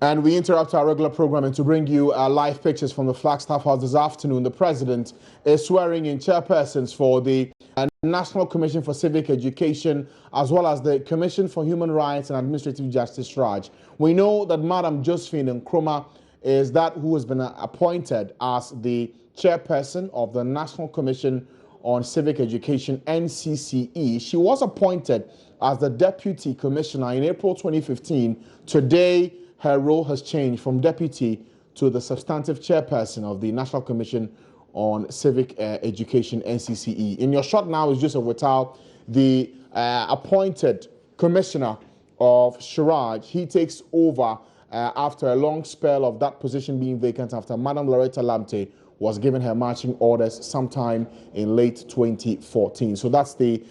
And we interrupt our regular programming to bring you live pictures from the Flagstaff House this afternoon. The president is swearing in chairpersons for the National Commission for Civic Education, as well as the Commission for Human Rights and Administrative Justice, CHRAJ. We know that Madam Josephine Nkrumah is that who has been appointed as the chairperson of the National Commission on Civic Education, NCCE. She was appointed as the deputy commissioner in April 2015. Today, her role has changed from deputy to the substantive chairperson of the National Commission on Civic Education, NCCE. In your shot now is Joseph Whittal, the appointed commissioner of CHRAJ. He takes over after a long spell of that position being vacant after Madam Loretta Lamte was given her marching orders sometime in late 2014. So that's the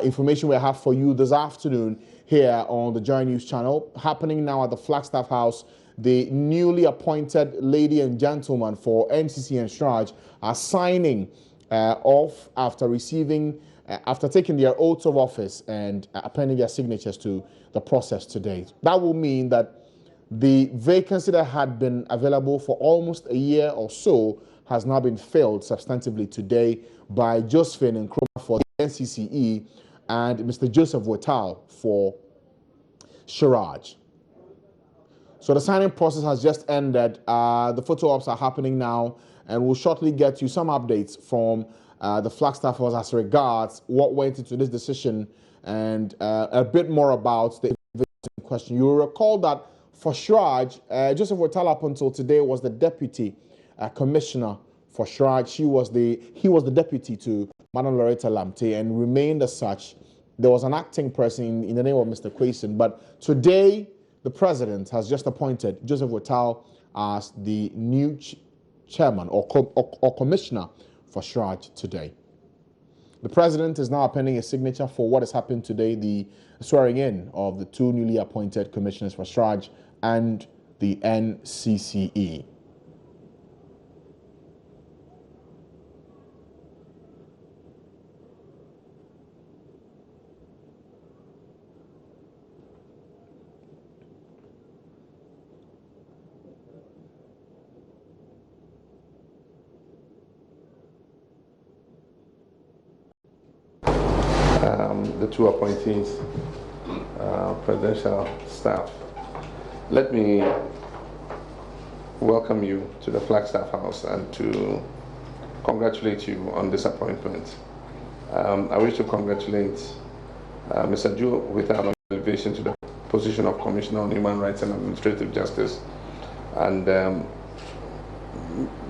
information we have for you this afternoon here on the Joy News channel. Happening now at the Flagstaff House, the newly appointed lady and gentleman for NCCE and CHRAJ are signing off after receiving, after taking their oaths of office and appending their signatures to the process today. That will mean that the vacancy that had been available for almost a year or so has now been filled substantively today by Josephine Nkrumah for the NCCE and Mr. Joseph Whittal for CHRAJ. So the signing process has just ended. The photo ops are happening now, and we'll shortly get you some updates from the Flagstaff House as regards what went into this decision and a bit more about the question. You will recall that for CHRAJ, Joseph Whittal up until today was the deputy commissioner for CHRAJ. He was the deputy to Madam Loretta Lamte and remained as such. There was an acting person in the name of Mr. Quayson, but today the president has just appointed Joseph Whittal as the new chairman or commissioner for CHRAJ today. The president is now appending a signature for what has happened today, the swearing in of the two newly appointed commissioners for CHRAJ and the NCCE. The two appointees, presidential staff. Let me welcome you to the Flagstaff House and to congratulate you on this appointment. I wish to congratulate Mr. Joe Whittal on elevation to the position of Commissioner on Human Rights and Administrative Justice, and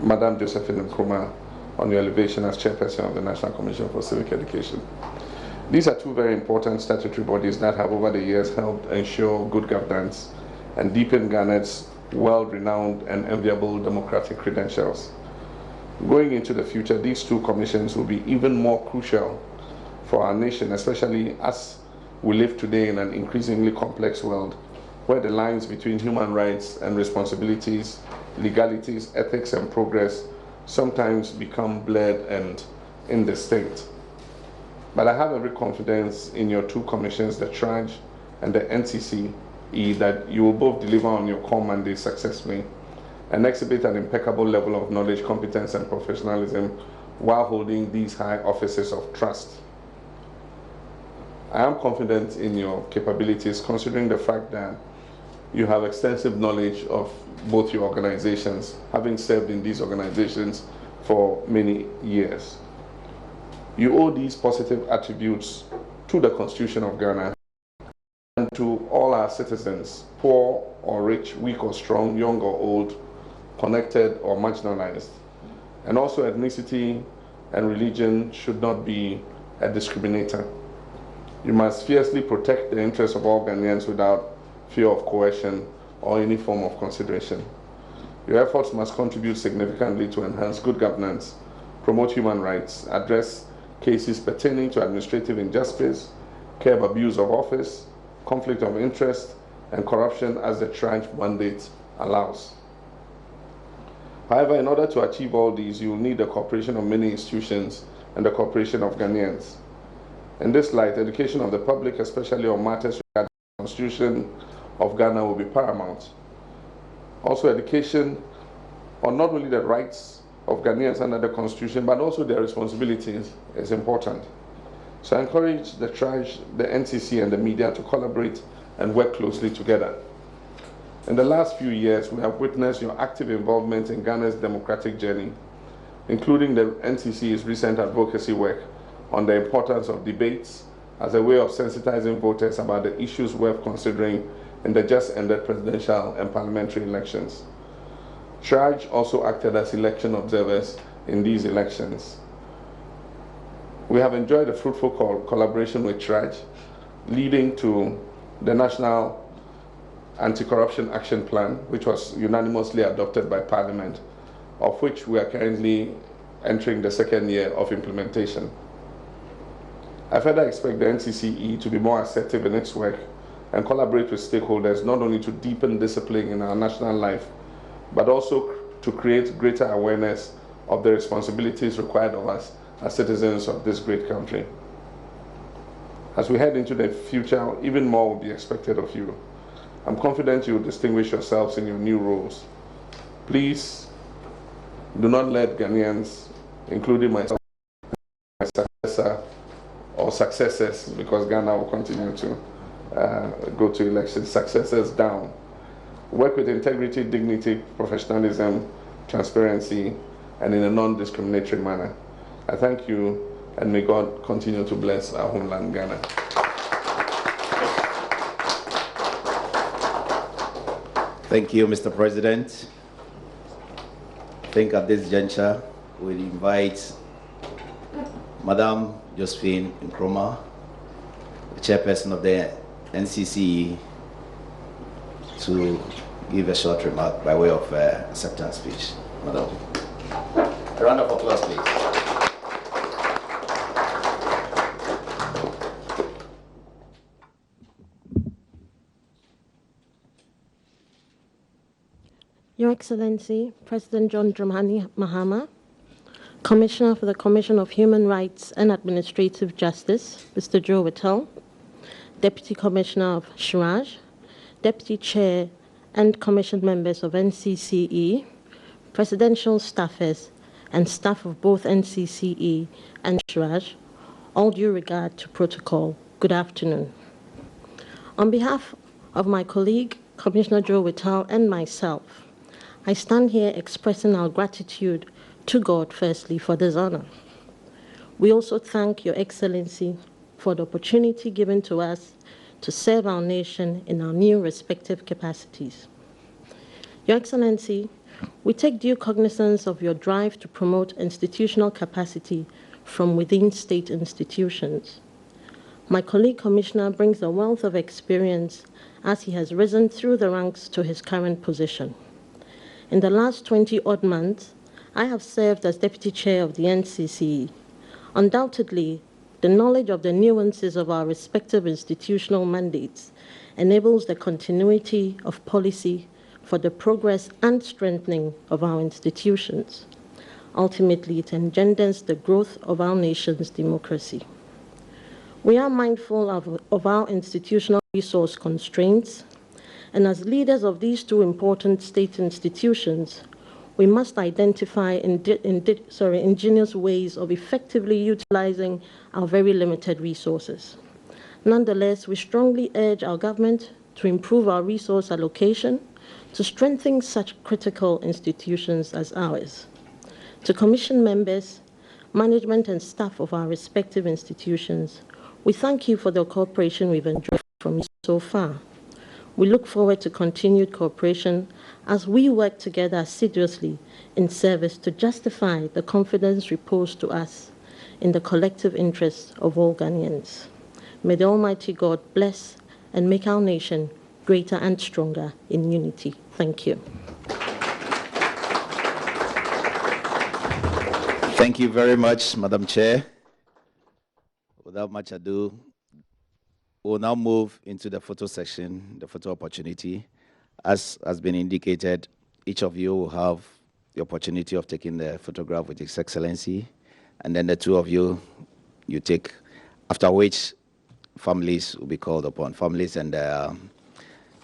Madam Josephine Nkrumah on your elevation as chairperson of the National Commission for Civic Education. These are two very important statutory bodies that have over the years helped ensure good governance and deepen Ghana's world-renowned and enviable democratic credentials. Going into the future, these two commissions will be even more crucial for our nation, especially as we live today in an increasingly complex world where the lines between human rights and responsibilities, legalities, ethics, and progress sometimes become blurred and indistinct. But I have every confidence in your two commissions, the CHRAJ and the NCCE, that you will both deliver on your core mandate successfully and exhibit an impeccable level of knowledge, competence, and professionalism while holding these high offices of trust. I am confident in your capabilities, considering the fact that you have extensive knowledge of both your organizations, having served in these organizations for many years. You owe these positive attributes to the Constitution of Ghana and to all our citizens, poor or rich, weak or strong, young or old, connected or marginalized. And also ethnicity and religion should not be a discriminator. You must fiercely protect the interests of all Ghanaians without fear of coercion or any form of consideration. Your efforts must contribute significantly to enhance good governance, promote human rights, address cases pertaining to administrative injustice, curb abuse of office, conflict of interest, and corruption as the CHRAJ mandate allows. However, in order to achieve all these, you will need the cooperation of many institutions and the cooperation of Ghanaians. In this light, education of the public, especially on matters regarding the Constitution of Ghana, will be paramount. Also, education on not only the rights of Ghanaians under the Constitution, but also their responsibilities is important. So I encourage the CHRAJ, the NCCE, and the media to collaborate and work closely together. In the last few years, we have witnessed your active involvement in Ghana's democratic journey, including the NCCE's recent advocacy work on the importance of debates as a way of sensitizing voters about the issues worth considering in the just ended presidential and parliamentary elections. CHRAJ also acted as election observers in these elections. We have enjoyed a fruitful collaboration with CHRAJ, leading to the National Anti-Corruption Action Plan, which was unanimously adopted by Parliament, of which we are currently entering the second year of implementation. I further expect the NCCE to be more assertive in its work and collaborate with stakeholders not only to deepen discipline in our national life, but also to create greater awareness of the responsibilities required of us as citizens of this great country. As we head into the future, even more will be expected of you. I'm confident you will distinguish yourselves in your new roles. Please do not let Ghanaians, including myself, my successor or successors, because Ghana will continue to go to elections, successors down. Work with integrity, dignity, professionalism, transparency, and in a non-discriminatory manner. I thank you, and may God continue to bless our homeland, Ghana. Thank you, Mr. President. I think at this juncture, we invite Madam Josephine Nkrumah, the chairperson of the NCCE, to give a short remark by way of acceptance speech. Madam. A round of applause, please. Your Excellency, President John Dramani Mahama, Commissioner for the Commission of Human Rights and Administrative Justice, Mr. Joe Whittle, Deputy Commissioner of CHRAJ, Deputy Chair and Commission members of NCCE, presidential staffers, and staff of both NCCE and CHRAJ, all due regard to protocol, good afternoon. On behalf of my colleague, Commissioner Joe Whittle, and myself, I stand here expressing our gratitude to God firstly for this honor. We also thank Your Excellency for the opportunity given to us to serve our nation in our new respective capacities. Your Excellency, we take due cognizance of your drive to promote institutional capacity from within state institutions. My colleague Commissioner brings a wealth of experience as he has risen through the ranks to his current position. In the last 20-odd months, I have served as Deputy Chair of the NCCE. Undoubtedly, the knowledge of the nuances of our respective institutional mandates enables the continuity of policy for the progress and strengthening of our institutions. Ultimately, it engenders the growth of our nation's democracy. We are mindful of our institutional resource constraints, and as leaders of these two important state institutions, we must identify ingenious ways of effectively utilizing our very limited resources. Nonetheless, we strongly urge our government to improve our resource allocation to strengthen such critical institutions as ours. To Commission members, management and staff of our respective institutions, we thank you for the cooperation we've enjoyed from you so far. We look forward to continued cooperation as we work together assiduously in service to justify the confidence reposed to us in the collective interests of all Ghanaians. May the Almighty God bless and make our nation greater and stronger in unity. Thank you. Thank you very much, Madam Chair. Without much ado, we'll now move into the photo section, the photo opportunity. As has been indicated, each of you will have the opportunity of taking the photograph with His Excellency, and then the two of you, you take, after which families will be called upon, families and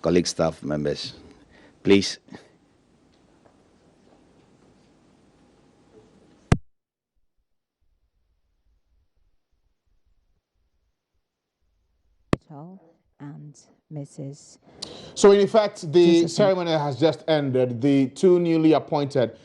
colleague staff members. Please, Whittle and Mrs. So, in effect, the Josephine. ceremony has just ended. The two newly appointed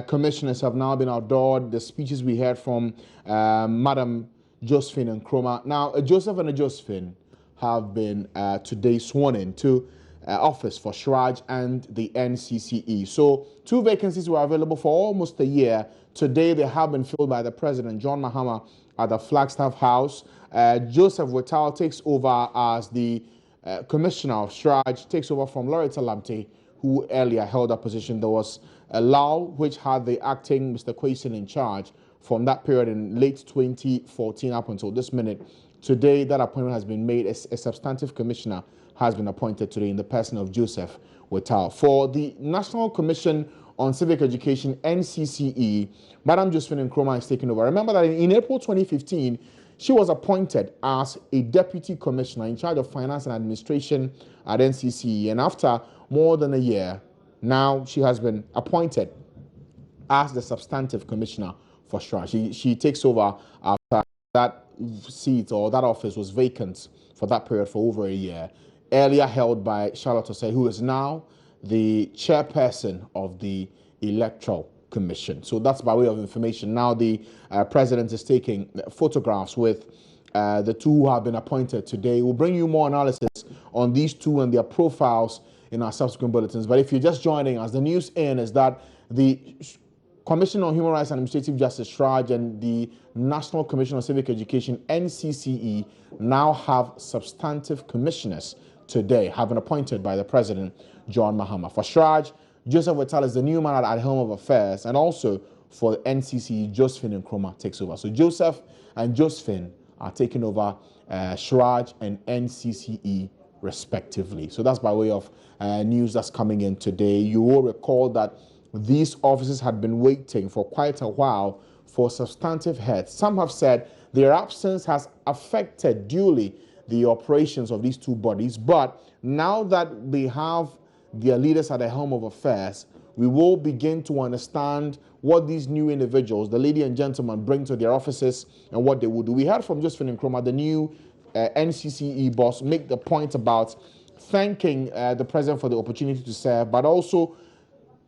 commissioners have now been outdoored. The speeches we heard from Madam Josephine Nkrumah. Now, Joseph and Josephine have been today sworn into office for CHRAJ and the NCCE. So, two vacancies were available for almost a year. Today, they have been filled by the President, John Mahama, at the Flagstaff House. Joseph Whittle takes over as the Commissioner of CHRAJ, takes over from Loretta Lamptey, who earlier held that position. There was a law which had the acting Mr. Quayson in charge from that period in late 2014 up until this minute. Today, that appointment has been made. A substantive commissioner has been appointed today in the person of Joseph Whittle. For the National Commission on Civic Education, NCCE, Madam Josephine Nkrumah is taking over. Remember that in April 2015, she was appointed as a deputy commissioner in charge of finance and administration at NCCE. And after more than a year, now she has been appointed as the substantive commissioner for CHRAJ. She takes over after that seat or that office was vacant for that period for over a year, earlier held by Charlotte Osei, who is now the chairperson of the Electoral Commission. So that's by way of information. Now the president is taking photographs with the two who have been appointed today. We'll bring you more analysis on these two and their profiles in our subsequent bulletins. But if you're just joining us, the news in is that the Commission on Human Rights and Administrative Justice, CHRAJ, and the National Commission on Civic Education, NCCE, now have substantive commissioners today, have been appointed by the President, John Mahama. For CHRAJ, Joseph Whittle is the new man at Helm of Affairs, and also for the NCCE, Josephine Nkrumah takes over. So Joseph and Josephine are taking over CHRAJ and NCCE respectively. So that's by way of news that's coming in today. You will recall that these offices had been waiting for quite a while for substantive heads. Some have said their absence has affected duly the operations of these two bodies, but now that they have their leaders at the helm of affairs, we will begin to understand what these new individuals, the lady and gentleman, bring to their offices and what they will do. We heard from Josephine Nkrumah, the new NCCE boss, make the point about thanking the president for the opportunity to serve, but also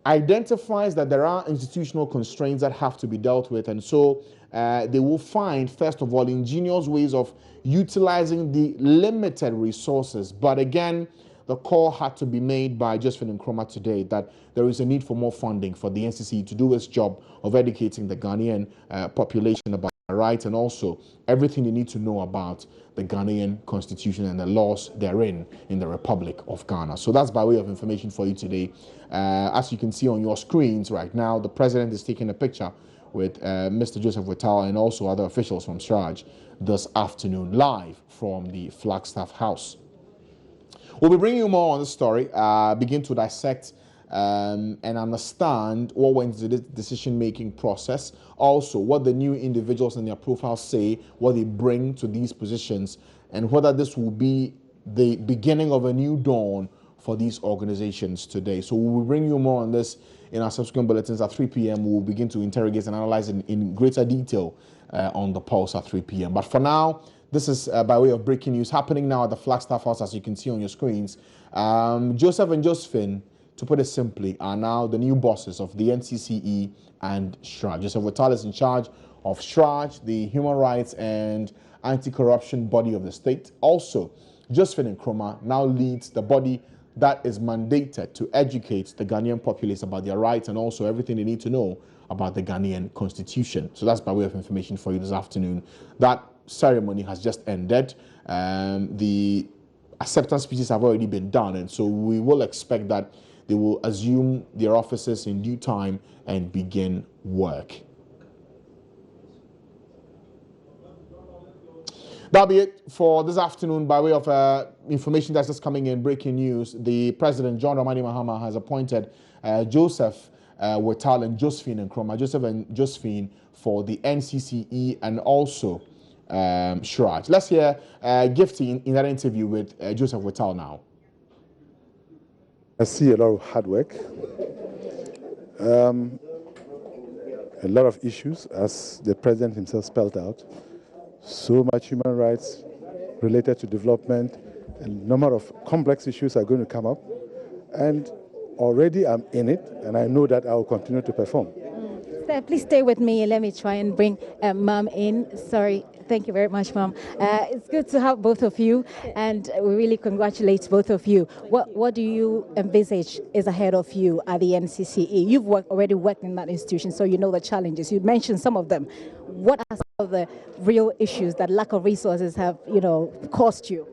identifies that there are institutional constraints that have to be dealt with, and so they will find, first of all, ingenious ways of utilizing the limited resources. But again, the call had to be made by Josephine Nkrumah today that there is a need for more funding for the NCCE to do its job of educating the Ghanaian population about their rights and also everything they need to know about the Ghanaian constitution and the laws therein in the Republic of Ghana. So that's by way of information for you today. As you can see on your screens right now, the president is taking a picture with Mr. Joseph Whittle and also other officials from CHRAJ this afternoon, live from the Flagstaff House. We'll be bringing you more on this story, begin to dissect and understand what went into the decision-making process, also what the new individuals and their profiles say, what they bring to these positions, and whether this will be the beginning of a new dawn for these organizations today. So we will bring you more on this in our subsequent bulletins at 3 p.m. We'll begin to interrogate and analyze in greater detail on the Pulse at 3 p.m. But for now, this is by way of breaking news happening now at the Flagstaff House, as you can see on your screens. Joseph and Josephine, to put it simply, are now the new bosses of the NCCE and CHRAJ. Joseph Whittle is in charge of CHRAJ, the human rights and anti-corruption body of the state. Also, Josephine Nkrumah now leads the body that is mandated to educate the Ghanaian populace about their rights and also everything they need to know about the Ghanaian constitution. So that's by way of information for you this afternoon. That ceremony has just ended. The acceptance speeches have already been done, and so we will expect that they will assume their offices in due time and begin work. That'll be it for this afternoon. By way of information that's just coming in, breaking news, the President, John Dramani Mahama, has appointed Joseph Whittle and Josephine Nkrumah, Joseph and Josephine, for the NCCE and also CHRAJ. Let's hear Gifty in that interview with Joseph Whittle now. I see a lot of hard work, a lot of issues, as the president himself spelled out. So much human rights related to development. A number of complex issues are going to come up. And already I'm in it, and I know that I will continue to perform. Sir, please stay with me. Let me try and bring Mom in. Sorry. Thank you very much, Mom. It's good to have both of you, and we really congratulate both of you. What do you envisage is ahead of you at the NCCE? You've already worked in that institution, so you know the challenges. You mentioned some of them. What are some of the real issues that lack of resources have, cost you?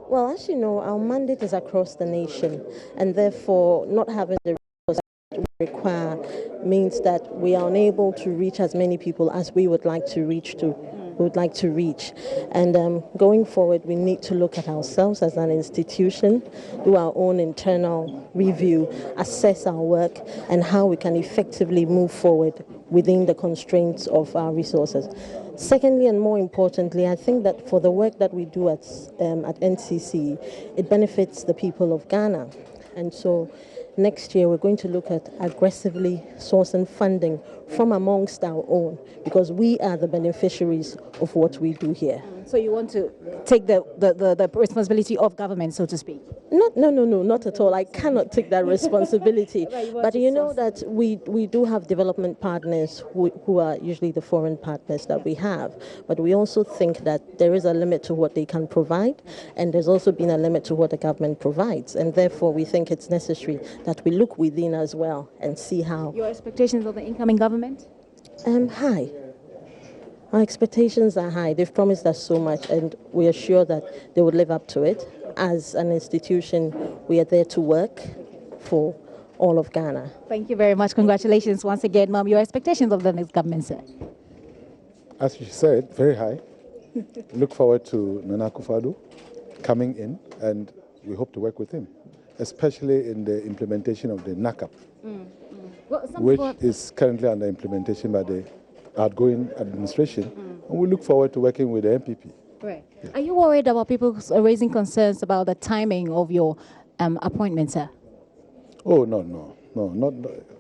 Well, as you know, our mandate is across the nation, and therefore not having the resources we require means that we are unable to reach as many people as we would like to reach. And going forward, we need to look at ourselves as an institution, do our own internal review, assess our work, and how we can effectively move forward within the constraints of our resources. Secondly, and more importantly, I think that for the work that we do at NCCE, it benefits the people of Ghana. And so next year, we're going to look at aggressively sourcing funding from amongst our own, because we are the beneficiaries of what we do here. So you want to take the responsibility of government, so to speak? No, not at all. I cannot take that responsibility. But you know that we do have development partners who are usually the foreign partners that we have. But we also think that there is a limit to what they can provide, and there's also been a limit to what the government provides. And therefore, we think it's necessary that we look within as well and see how. Your expectations of the incoming government? High. Our expectations are high. They've promised us so much, and we are sure that they would live up to it. As an institution, we are there to work for all of Ghana. Thank you very much. Congratulations once again, Mom. Your expectations of the next government, sir? As you said, very high. Look forward to Nana Akufo-Addo coming in, and we hope to work with him, especially in the implementation of the NACAP, which is currently under implementation by the outgoing administration, and we look forward to working with the MPP. Right. Yeah. Are you worried about people raising concerns about the timing of your appointment, sir? Oh, no, not.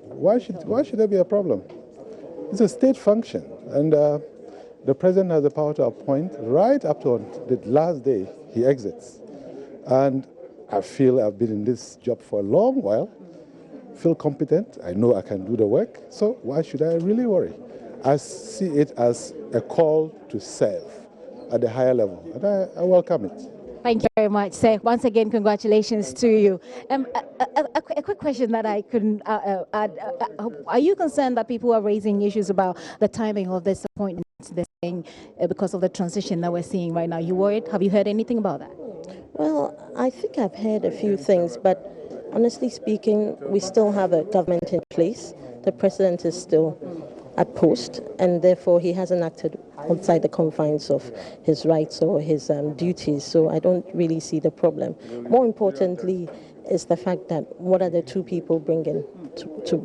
Why should there be a problem? It's a state function, and the president has the power to appoint right up to the last day he exits. And I feel I've been in this job for a long while, feel competent, I know I can do the work, so why should I really worry? I see it as a call to serve at the higher level, and I welcome it. Thank you very much, sir. Once again, congratulations to you. A quick question that I couldn't add. Are you concerned that people are raising issues about the timing of this appointment, this thing, because of the transition that we're seeing right now? You worried? Have you heard anything about that? Well, I think I've heard a few things, but honestly speaking, we still have a government in place. The president is still at post, and therefore he hasn't acted outside the confines of his rights or his duties, so I don't really see the problem. More importantly is the fact that what are the two people bringing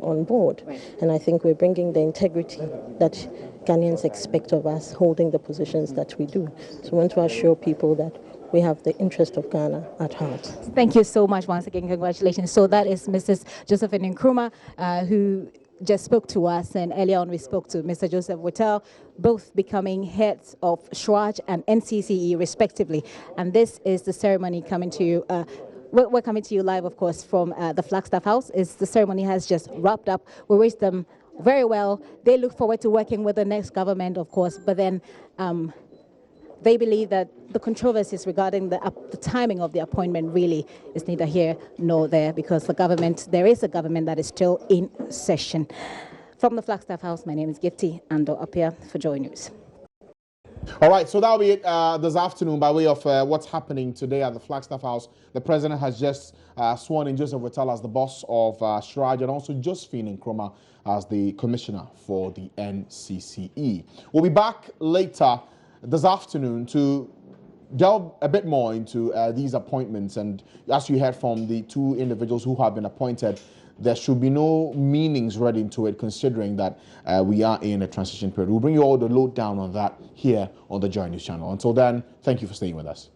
on board, and I think we're bringing the integrity that Ghanaians expect of us, holding the positions that we do. So I want to assure people that we have the interest of Ghana at heart. Thank you so much once again. Congratulations. So that is Mrs. Josephine Nkrumah, who just spoke to us, and earlier on we spoke to Mr. Joseph Whittle, both becoming heads of CHRAJ and NCCE respectively. And this is the ceremony coming to you. We're coming to you live, of course, from the Flagstaff House. The ceremony has just wrapped up. We wish them very well. They look forward to working with the next government, of course, but then they believe that the controversies regarding the timing of the appointment really is neither here nor there, because there is a government that is still in session. From the Flagstaff House, my name is Gifty Ando Apia for Joy News. All right, so that'll be it this afternoon by way of what's happening today at the Flagstaff House. The president has just sworn in Joseph Whittle as the boss of CHRAJ, and also Josephine Nkrumah as the commissioner for the NCCE. We'll be back later this afternoon to delve a bit more into these appointments, and as you heard from the two individuals who have been appointed, there should be no meanings read into it, considering that we are in a transition period. We'll bring you all the lowdown on that here on the Joy News channel. Until then, thank you for staying with us.